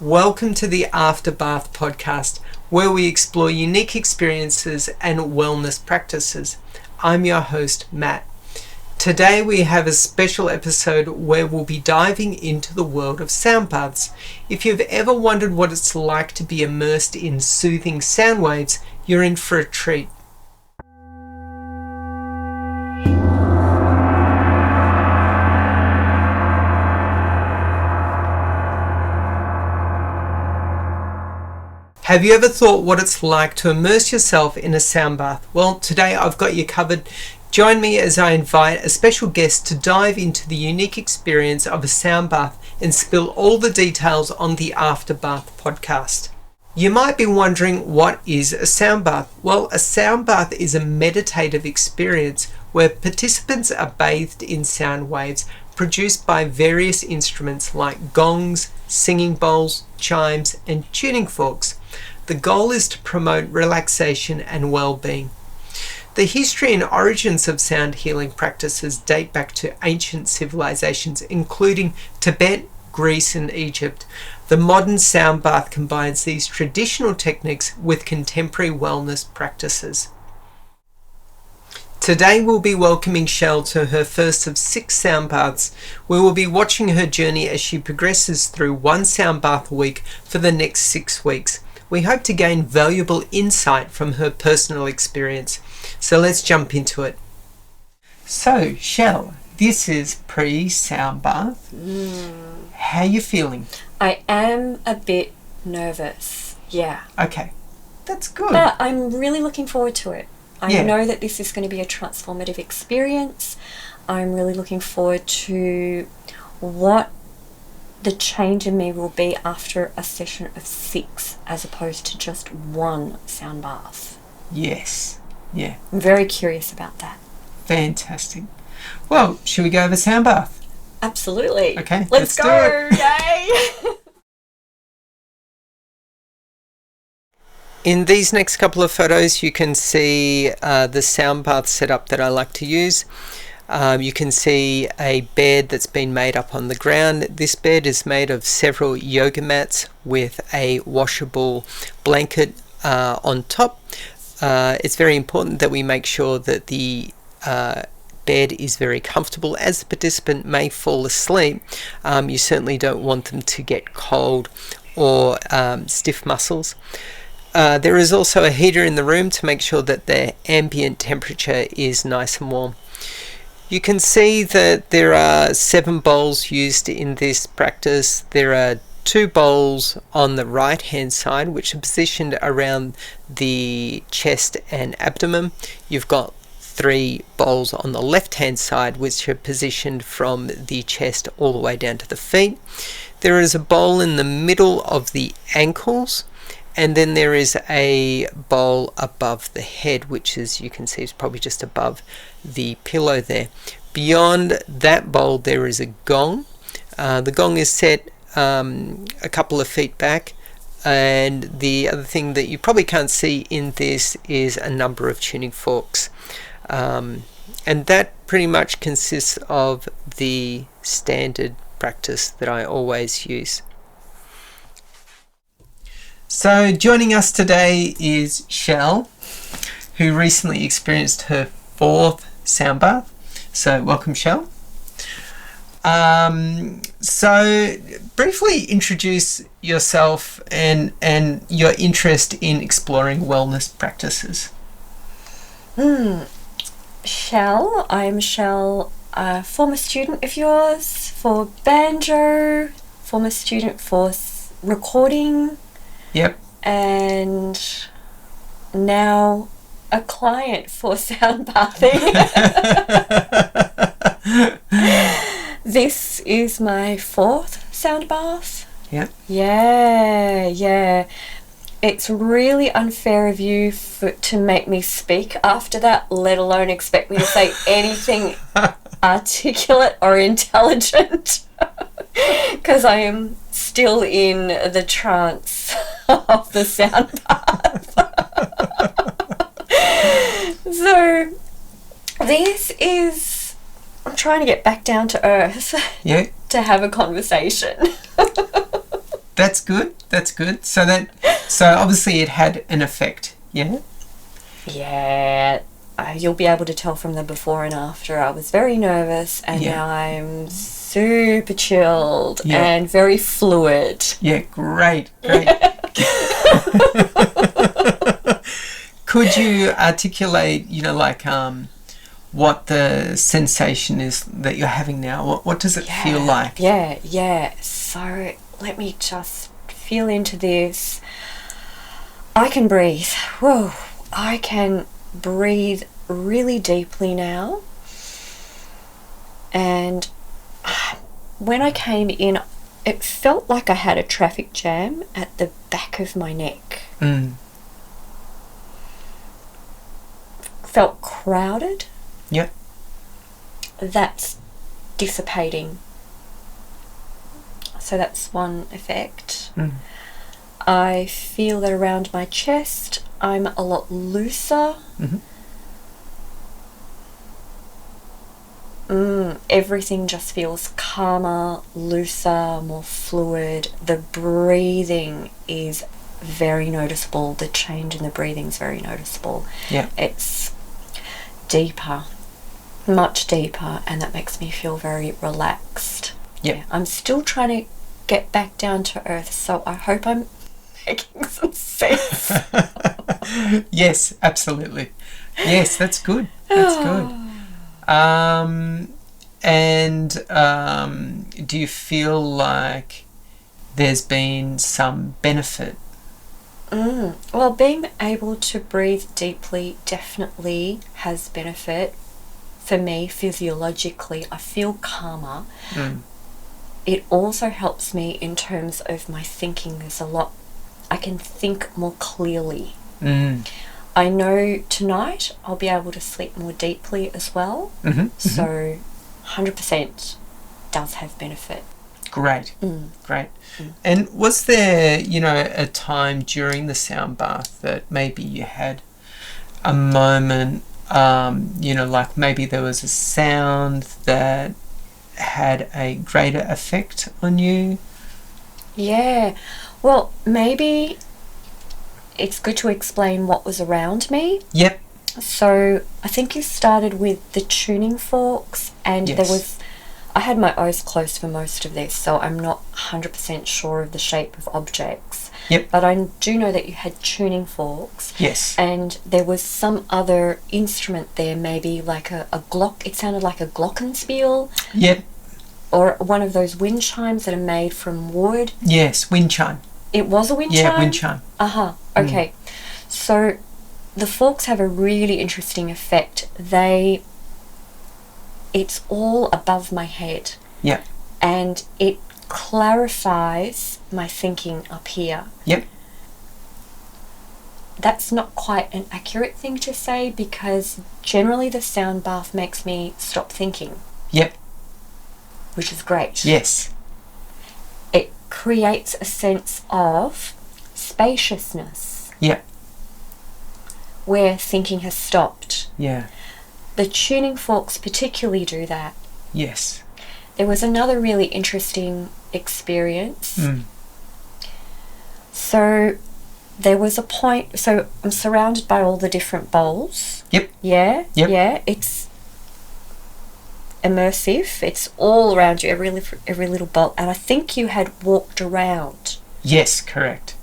Welcome to the Afterbath podcast, where we explore unique experiences and wellness practices. I'm your host, Matt. Today we have a special episode where we'll be diving into the world of sound baths. If you've ever wondered what it's like to be immersed in soothing sound waves, you're in for a treat. Have you ever thought what it's like to immerse yourself in a sound bath? Well, today I've got you covered. Join me as I invite a special guest to dive into the unique experience of a sound bath and spill all the details on the Afterbath podcast. You might be wondering, what is a sound bath? Well, a sound bath is a meditative experience where participants are bathed in sound waves produced by various instruments like gongs, singing bowls, chimes, and tuning forks. The goal is to promote relaxation and well-being. The history and origins of sound healing practices date back to ancient civilizations, including Tibet, Greece, and Egypt. The modern sound bath combines these traditional techniques with contemporary wellness practices. Today we'll be welcoming Shell to her first of 6 sound baths. We will be watching her journey as she progresses through one sound bath a week for the next 6 weeks. We hope to gain valuable insight from her personal experience. So let's jump into it. So, Shell, this is pre-sound bath. How are you feeling? I am a bit nervous, yeah. Okay, that's good. But I'm really looking forward to it. I Yeah. know that this is going to be a transformative experience. I'm really looking forward to what the change in me will be after a session of 6 as opposed to just one sound bath. Yes, yeah, I'm very curious about that. fantastic. Well, should we go over sound bath? Absolutely. Okay, Let's let's do go! Yay! In these next couple of photos, you can see the sound bath setup that I like to use. You can see a bed that's been made up on the ground. This bed is made of several yoga mats with a washable blanket on top. It's very important that we make sure that the bed is very comfortable. As the participant may fall asleep, you certainly don't want them to get cold or stiff muscles. There is also a heater in the room to make sure that the ambient temperature is nice and warm. You can see that there are 7 bowls used in this practice. There are 2 bowls on the right hand side which are positioned around the chest and abdomen. You've got 3 bowls on the left hand side which are positioned from the chest all the way down to the feet. There is a bowl in the middle of the ankles, and then there is a bowl above the head, which, as you can see, is probably just above the pillow there. Beyond that bowl there is a gong. The gong is set a couple of feet back, and the other thing that you probably can't see in this is a number of tuning forks. And that pretty much consists of the standard practice that I always use. So joining us today is Shell, who recently experienced her 4th sound bath. So welcome, Shell. So briefly introduce yourself and your interest in exploring wellness practices. Shell, I'm Shell, a former student of yours for banjo, former student for recording. Yep. And now a client for sound bathing. This is my 4th sound bath. Yep. Yeah. It's really unfair of you to make me speak after that, let alone expect me to say anything articulate or intelligent. Because I am still in the trance of the sound bath. So this is, I'm trying to get back down to earth. Yeah. To have a conversation. That's good. That's good. So obviously it had an effect. Yeah. Yeah. You'll be able to tell from the before and after. I was very nervous, and now I'm super chilled and very fluid. Yeah, great. Could you articulate, what the sensation is that you're having now? What does it feel like? Yeah. So let me just feel into this. I can breathe. Whoa. I can breathe really deeply now. And when I came in, it felt like I had a traffic jam at the back of my neck. Felt crowded. Yep. That's dissipating. So that's one effect. I feel that around my chest I'm a lot looser. Everything just feels calmer, looser, more fluid. The breathing is very noticeable. The change in the breathing is very noticeable. Yeah. It's deeper, much deeper, and that makes me feel very relaxed. Yeah. I'm still trying to get back down to earth, so I hope I'm making some sense. Yes, absolutely. Yes, that's good. That's good. Do you feel like there's been some benefit? Well, being able to breathe deeply definitely has benefit for me physiologically. I feel calmer. It also helps me in terms of my thinking. I can think more clearly. I know tonight I'll be able to sleep more deeply as well. So 100% does have benefit. Great. And was there, a time during the sound bath that maybe you had a moment, like maybe there was a sound that had a greater effect on you? Yeah. Well, maybe it's good to explain what was around me. Yep. So I think you started with the tuning forks, and I had my eyes closed for most of this, so I'm not 100% sure of the shape of objects. Yep. But I do know that you had tuning forks. Yes. And there was some other instrument there, maybe like a glock. It sounded like a glockenspiel. Yep. Or one of those wind chimes that are made from wood. Yes, wind chime. It was a wind chime? Yeah, wind chime. Okay. So the forks have a really interesting effect. It's all above my head. Yeah. And it clarifies my thinking up here. Yep. That's not quite an accurate thing to say, because generally the sound bath makes me stop thinking. Yep. Which is great. Yes. It creates a sense of spaciousness. Yep. Where thinking has stopped. Yeah. The tuning forks particularly do that. Yes. There was another really interesting experience. So there was a point, so I'm surrounded by all the different bowls. Yep. Yeah. Yep. Yeah. It's immersive. It's all around you, every little bowl. And I think you had walked around. Yes, correct.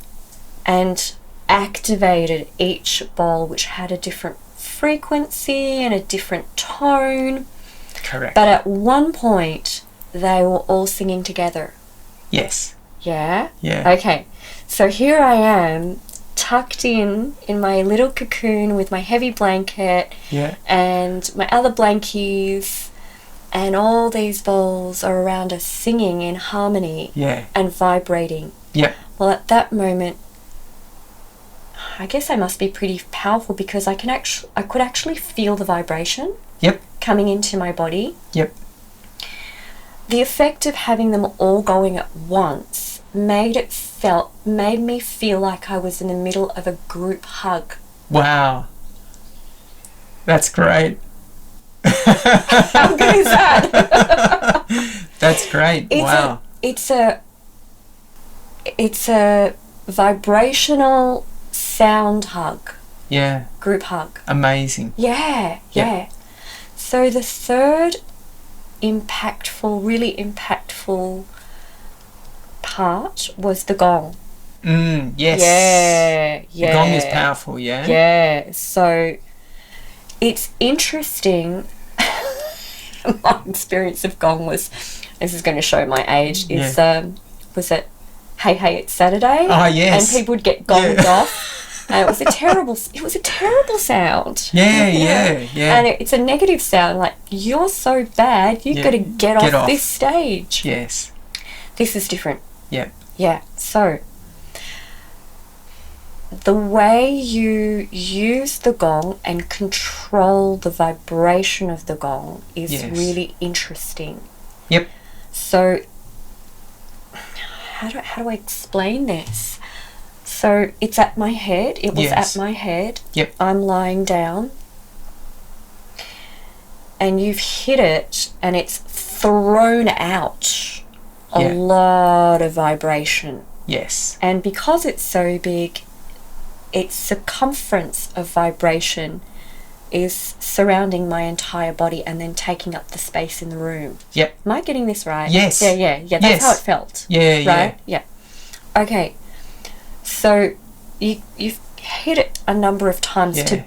And activated each bowl, which had a different frequency and a different tone. Correct. But at one point, they were all singing together. Yes. Yeah? Yeah. Okay. So here I am, tucked in my little cocoon with my heavy blanket. Yeah. And my other blankies, and all these bowls are around us singing in harmony. Yeah. And vibrating. Yeah. Well, at that moment, I guess I must be pretty powerful, because I could actually feel the vibration. Yep. Coming into my body. Yep. The effect of having them all going at once made me feel like I was in the middle of a group hug. Wow. That's great. How good is that? That's great. Wow. It's a vibrational sound hug. Yeah. Group hug. Amazing. Yeah. So the third really impactful part was the gong. Yes. Yeah. The gong is powerful, yeah? Yeah. So it's interesting. My experience of gong was, this is going to show my age, was it Hey Hey It's Saturday? Oh, yes. And people would get gonged off. And it was a terrible sound. Yeah. And it's a negative sound, like, you're so bad, you've got to get off this stage. Yes. This is different. Yeah. So the way you use the gong and control the vibration of the gong is really interesting. Yep. So how do I explain this? So it's at my head. It was at my head. Yep. I'm lying down. And you've hit it and it's thrown out a lot of vibration. Yes. And because it's so big, its circumference of vibration is surrounding my entire body and then taking up the space in the room. Yep. Am I getting this right? Yes. Yeah. That's how it felt. Yeah. Yeah. Okay. So you've hit it a number of times to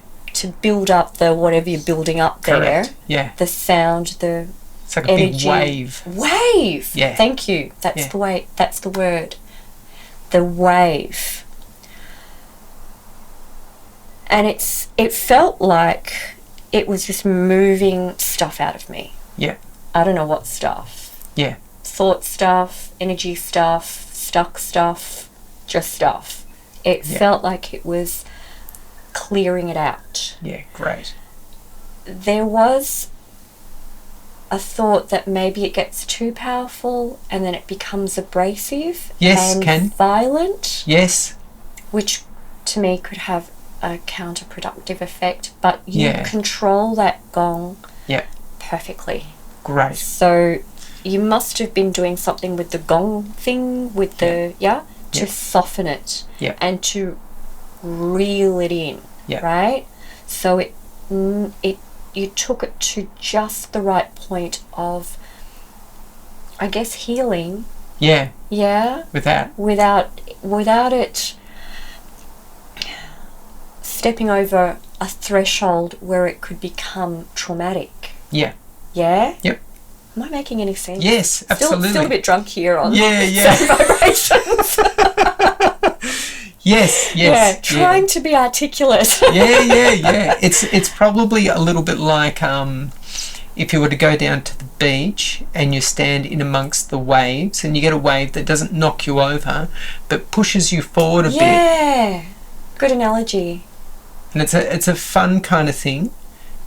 build up the whatever you're building up there. Correct. Yeah. The sound, the it's like energy. A big wave. Wave. Yeah. Thank you. That's the way. That's the word. The wave. And it felt like it was just moving stuff out of me. Yeah. I don't know what stuff. Yeah. Thought stuff, energy stuff, stuck stuff, just stuff. It felt like it was clearing it out. Yeah, great. There was a thought that maybe it gets too powerful and then it becomes abrasive and violent. Yes. Which to me could have a counterproductive effect, but you control that gong perfectly. Great. So you must have been doing something with the gong thing, with the to soften it and to reel it in, right? So you took it to just the right point of, I guess, healing. Yeah. Yeah. Without it stepping over a threshold where it could become traumatic. Yeah. Yeah? Yep. Am I making any sense? Yes, absolutely. Still a bit drunk here on sound vibrations. Yes. Yeah, trying to be articulate. Yeah. It's probably a little bit like if you were to go down to the beach and you stand in amongst the waves and you get a wave that doesn't knock you over but pushes you forward a bit. Yeah, good analogy. And it's a fun kind of thing,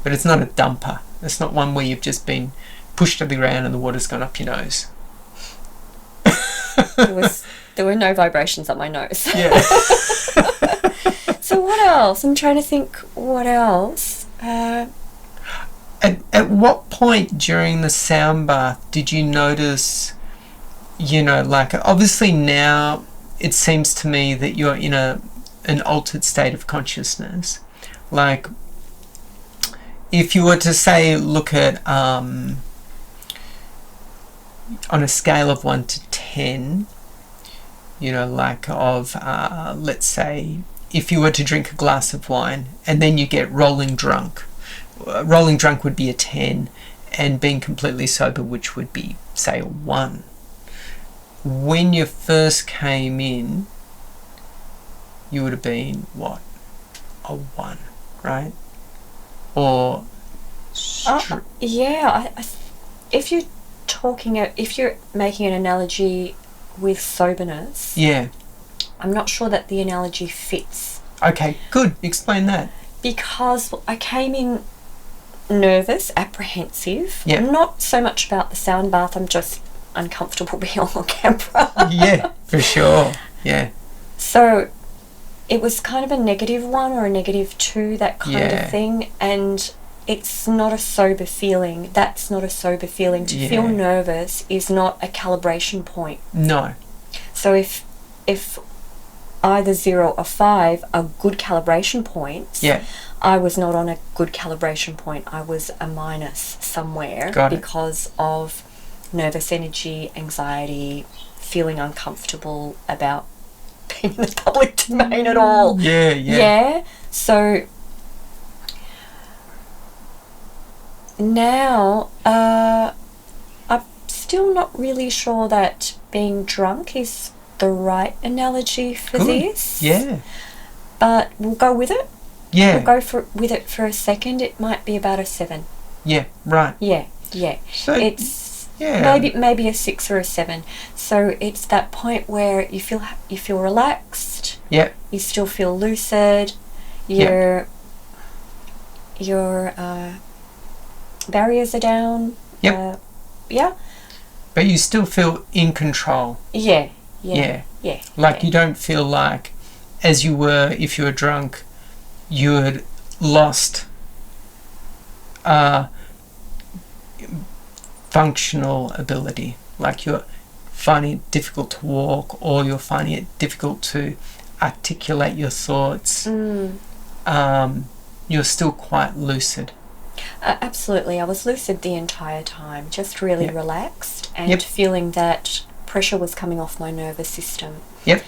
but it's not a dumper. It's not one where you've just been pushed to the ground and the water's gone up your nose. There were no vibrations up my nose. Yeah. So what else? I'm trying to think what else. At what point during the sound bath did you notice, like obviously now it seems to me that you're in an altered state of consciousness. Like if you were to say look at on a scale of 1 to 10, let's say if you were to drink a glass of wine and then you get rolling drunk would be a 10, and being completely sober, which would be say a 1. When you first came in, you would have been what, a 1, right? Or if you're making an analogy with soberness, I'm not sure that the analogy fits. Okay, good. Explain that. Because I came in nervous, apprehensive. Not so much about the sound bath. I'm just uncomfortable being on camera. Yeah, for sure. Yeah. So it was kind of a -1 or a -2, that kind of thing. And it's not a sober feeling. That's not a sober feeling. To feel nervous is not a calibration point. No. So if if either 0 or 5 are good calibration points, I was not on a good calibration point. I was a minus somewhere because of nervous energy, anxiety, feeling uncomfortable about being in the public domain at all. Yeah. So now I'm still not really sure that being drunk is the right analogy for this. Yeah. But we'll go with it. Yeah. We'll go with it for a second. It might be about a 7. Yeah, right. Yeah. So it's maybe a 6 or a 7. So it's that point where you feel relaxed. Yeah. You still feel lucid. Your barriers are down. Yep. Yeah. But you still feel in control. Yeah. Like you don't feel like, as you were if you were drunk, you had lost functional ability. Like you're finding it difficult to walk, or you're finding it difficult to articulate your thoughts. You're still quite lucid. Absolutely. I was lucid the entire time, just really relaxed and feeling that pressure was coming off my nervous system. Yep.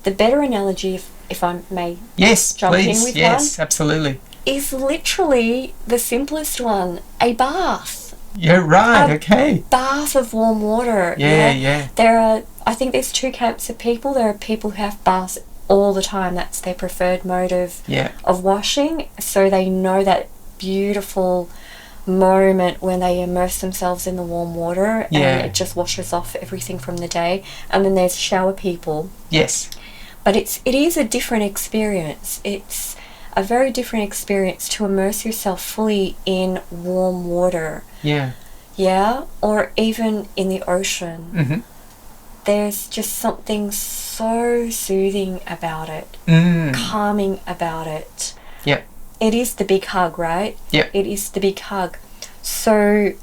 The better analogy, if I may jump in with one, absolutely, is literally the simplest one, a bath. Yeah, right, okay. Bath of warm water. Yeah. I think there's 2 camps of people. There are people who have baths all the time. That's their preferred mode of washing. So they know that beautiful moment when they immerse themselves in the warm water and it just washes off everything from the day. And then there's shower people. Yes. But it is a different experience. It's a very different experience to immerse yourself fully in warm water. Yeah. Yeah, or even in the ocean. Mm-hmm. There's just something so soothing about it, calming about it. Yep. It is the big hug, right? Yep. It is the big hug. So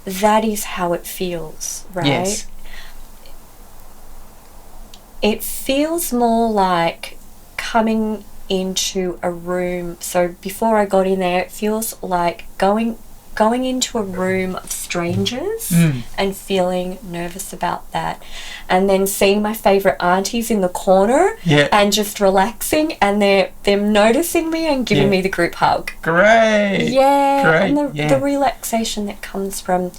that is how it feels, right? Yes. It feels more like coming into a room. So before I got in there, it feels like going into a room of strangers and feeling nervous about that, and then seeing my favourite aunties in the corner and just relaxing, and them noticing me and giving me the group hug. Great. And the relaxation that comes from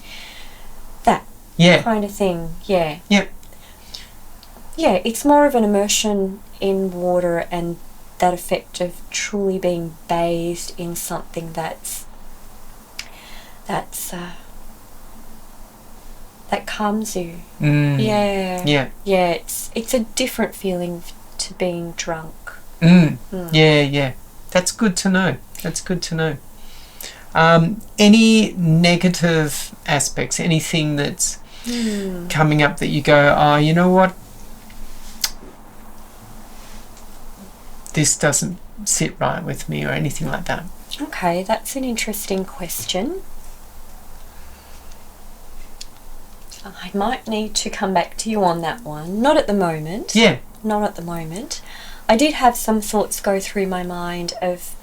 that kind of thing. It's more of an immersion in water and that effect of truly being bathed in something that calms you. It's a different feeling to being drunk. That's good to know. Any negative aspects, anything that's coming up that you go, oh, you know what, this doesn't sit right with me, or anything like that? Okay, that's an interesting question. I might need to come back to you on that one. Not at the moment. Not at the moment. I did have some thoughts go through my mind of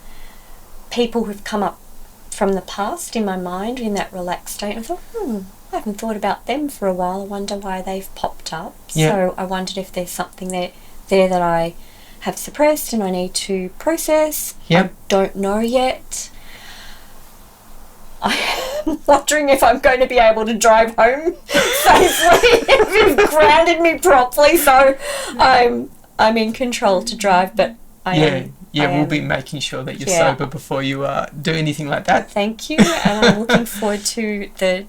people who've come up from the past in my mind in that relaxed state. I thought, I haven't thought about them for a while. I wonder why they've popped up. So I wondered if there's something there that I have suppressed and I need to process. I don't know yet. I'm wondering if I'm going to be able to drive home safely if you've grounded me properly. So I'm in control to drive, but we'll be making sure that you're sober before you do anything like that. Thank you, and I'm looking forward to the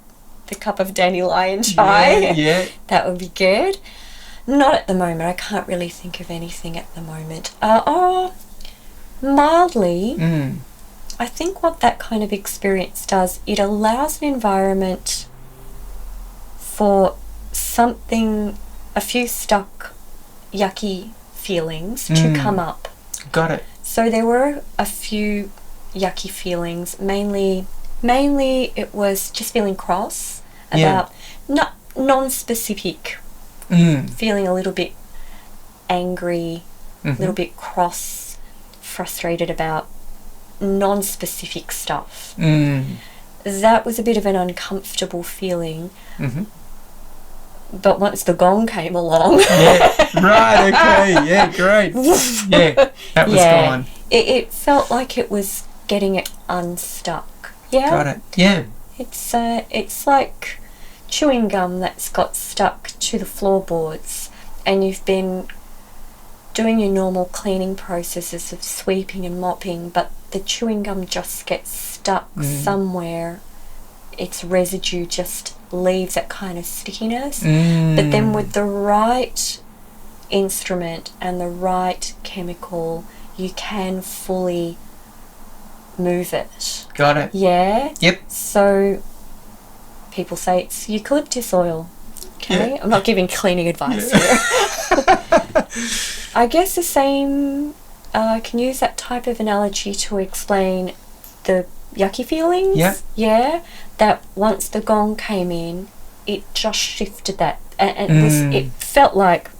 cup of dandelion chai. That would be good. Not at the moment. I can't really think of anything at the moment. Mildly. I think what that kind of experience does, it allows an environment for a few stuck, yucky feelings to come up. Got it. So there were a few yucky feelings. Mainly it was just feeling cross about non-specific, feeling a little bit angry, a little bit cross, frustrated about non-specific stuff. That was a bit of an uncomfortable feeling. But once the gong came along... Okay, yeah, great. That was gone. It felt like it was getting it unstuck. Yeah? Got it, yeah. It's like chewing gum that's got stuck to the floorboards, and you've been doing your normal cleaning processes of sweeping and mopping, but the chewing gum just gets stuck somewhere. Its residue just leaves that kind of stickiness. But then with the right instrument and the right chemical, you can fully move it. Got it. Yeah? Yep. So people say it's eucalyptus oil. Okay? I'm not giving cleaning advice here. I guess the same, I can use that type of analogy to explain the yucky feelings. Yeah. That once the gong came in, it just shifted that. And it felt like...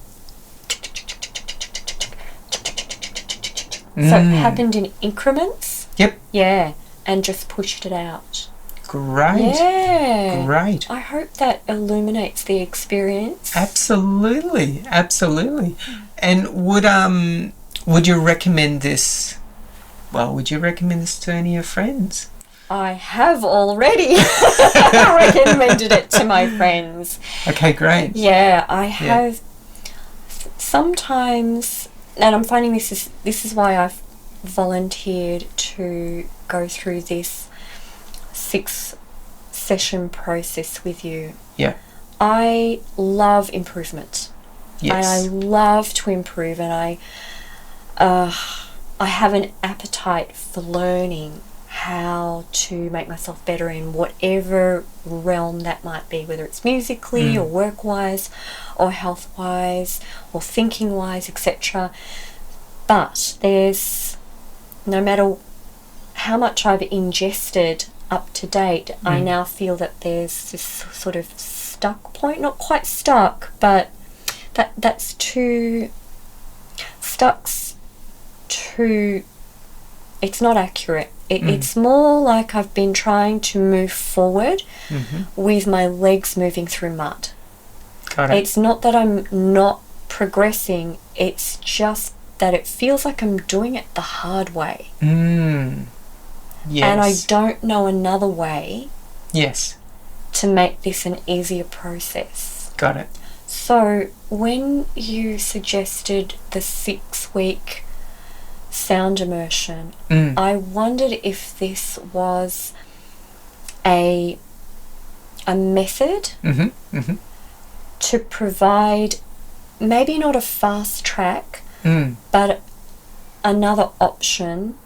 So it happened in increments. Yep. Yeah. And just pushed it out. Great. Yeah. Great. I hope that illuminates the experience. Absolutely. And would you recommend this? Well, would you recommend this to any of your friends? I have already recommended it to my friends. Okay, great. Yeah, I have. Sometimes, and I'm finding this is why I've volunteered to go through this 6-session process with you. Yeah. I love improvement. Yes. I love to improve, and I have an appetite for learning how to make myself better in whatever realm that might be, whether it's musically or work-wise or health-wise or thinking-wise, etc. But there's, no matter how much I've ingested up to date, I now feel that there's this sort of stuck point, not quite stuck, but that's too, stuck's too, it's not accurate. It's more like I've been trying to move forward with my legs moving through mud. Got it. It's not that I'm not progressing, it's just that it feels like I'm doing it the hard way. Yes. And I don't know another way Yes. to make this an easier process. Got it. So when you suggested the 6-week sound immersion, I wondered if this was a method to provide maybe not a fast track, but another option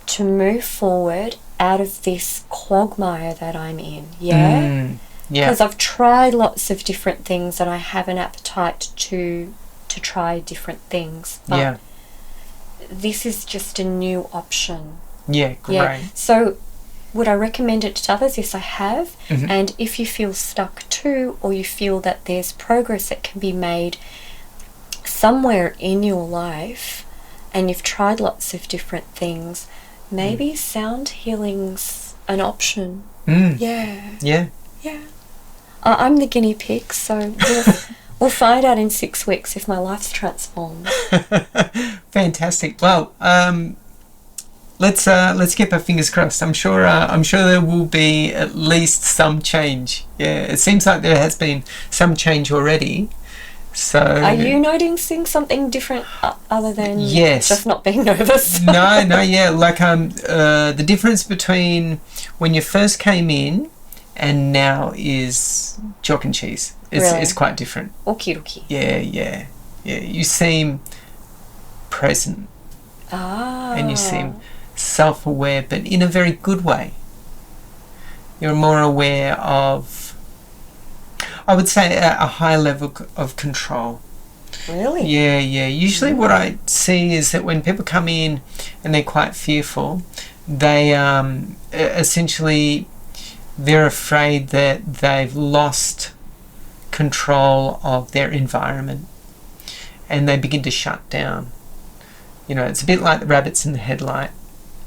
to move forward out of this quagmire that I'm in. Yeah? Because I've tried lots of different things and I have an appetite to try different things. But this is just a new option. Yeah, great. Yeah. So would I recommend it to others? Yes, I have. And if you feel stuck too, or you feel that there's progress that can be made somewhere in your life and you've tried lots of different things, maybe sound healing's an option. Yeah. I'm the guinea pig, so we'll find out in 6 weeks if my life's transformed. Fantastic. Well, let's keep our fingers crossed. I'm sure there will be at least some change. Yeah, it seems like there has been some change already. So are you noticing something different other than just not being nervous? No, yeah. Like the difference between when you first came in and now is chalk and cheese. It's quite different. Okie. Yeah. You seem present. And you seem self-aware, but in a very good way. You're more aware of, I would say, a high level of control. Really? Yeah. Usually what I see is that when people come in and they're quite fearful, they essentially, they're afraid that they've lost control of their environment. and they begin to shut down. You know, it's a bit like the rabbits in the headlight.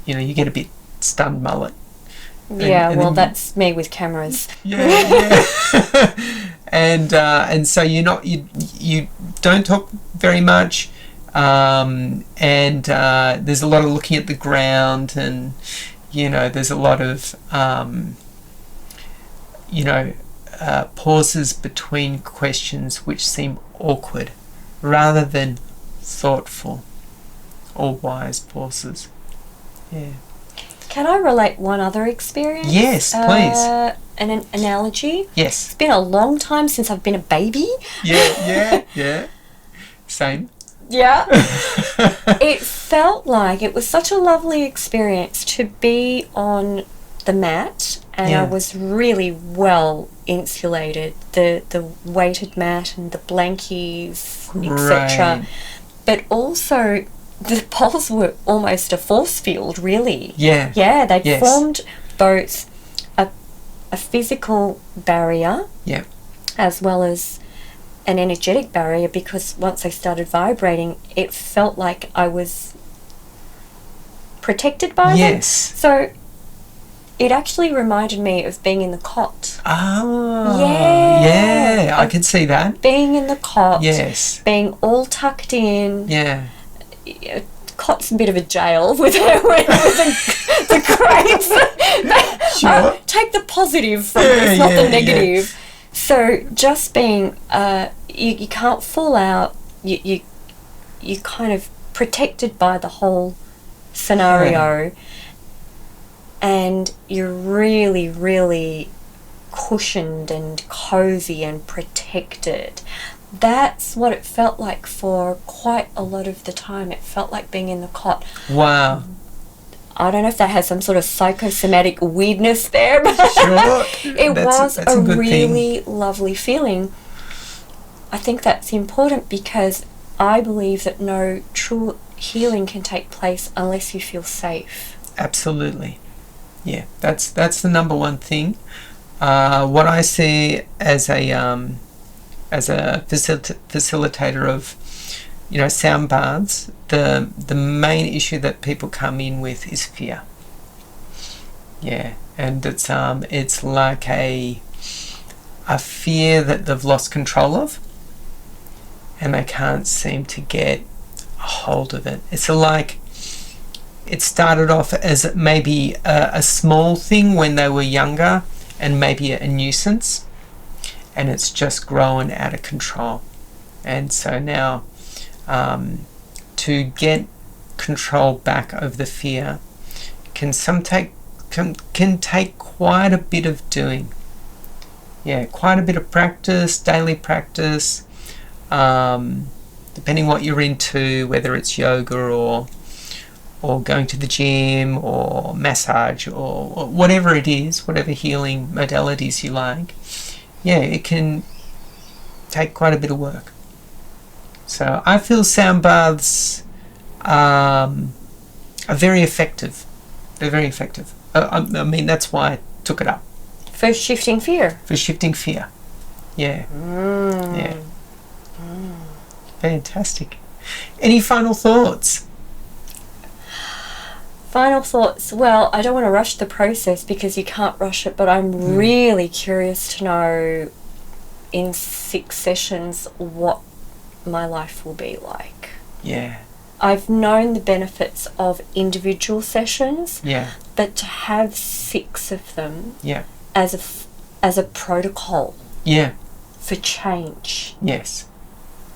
You know, you get a bit stunned mullet. And that's me with cameras. Yeah. and so you don't talk very much, and there's a lot of looking at the ground, and you know, there's a lot of pauses between questions which seem awkward rather than thoughtful or wise pauses. Yeah. Can I relate one other experience? Yes, please. An analogy? Yes. It's been a long time since I've been a baby. Yeah. Same. Yeah. It felt like it was such a lovely experience to be on the mat, and I was really well insulated. The weighted mat and the blankies, etc. But also the poles were almost a force field, really. Yeah. Yeah, they formed both a physical barrier, as well as an energetic barrier, because once I started vibrating, it felt like I was protected by them. Yes. So it actually reminded me of being in the cot. Ah. Yeah. I can see that. Being in the cot. Yes. Being all tucked in. Yeah. Cot's a bit of a jail with the crates. Sure. Take the positive from this, not the negative. Yeah. So just being, you can't fall out. You kind of protected by the whole scenario, and you're really, really cushioned and cozy and protected. That's what it felt like for quite a lot of the time. It felt like being in the cot. Wow. I don't know if that has some sort of psychosomatic weirdness there, but sure. It was a really thing. Lovely feeling. I think that's important because I believe that no true healing can take place unless you feel safe. Absolutely. Yeah, that's the number one thing. What I see as a facilitator of, you know, sound baths, the main issue that people come in with is fear. Yeah, and it's like a fear that they've lost control of, and they can't seem to get a hold of it. It's like it started off as maybe a small thing when they were younger, and maybe a nuisance, and it's just grown out of control. And so now, to get control back over the fear can take quite a bit of doing. Yeah, quite a bit of practice, daily practice, depending what you're into, whether it's yoga or going to the gym or massage or whatever it is, whatever healing modalities you like. Yeah, it can take quite a bit of work. So I feel sound baths are very effective. They're very effective. I mean, that's why I took it up. For shifting fear. For shifting fear. Yeah. Yeah. Fantastic. Any final thoughts? Final thoughts. Well, I don't want to rush the process because you can't rush it, but I'm really curious to know in 6 sessions what my life will be like. Yeah. I've known the benefits of individual sessions, but to have 6 of them as a protocol for change. Yes.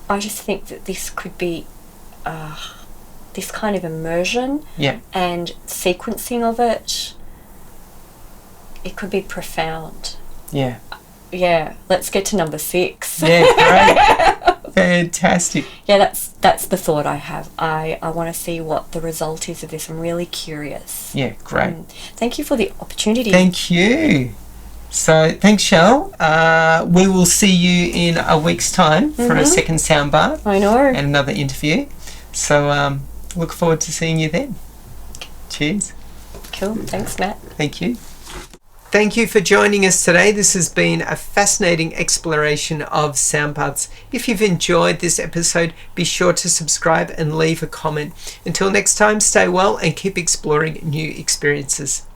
I just think that this could be this kind of immersion and sequencing of it. It could be profound. Yeah. Yeah, let's get to number 6. Yeah, great. Fantastic. Yeah, that's the thought I have. I want to see what the result is of this. I'm really curious. Yeah, great. Thank you for the opportunity. Thank you. So, thanks, Shell. We will see you in a week's time for a second sound bath. I know. And another interview. So, look forward to seeing you then. Cheers. Cool. Thanks, Matt. Thank you. Thank you for joining us today. This has been a fascinating exploration of Soundbaths. If you've enjoyed this episode, be sure to subscribe and leave a comment. Until next time, stay well and keep exploring new experiences.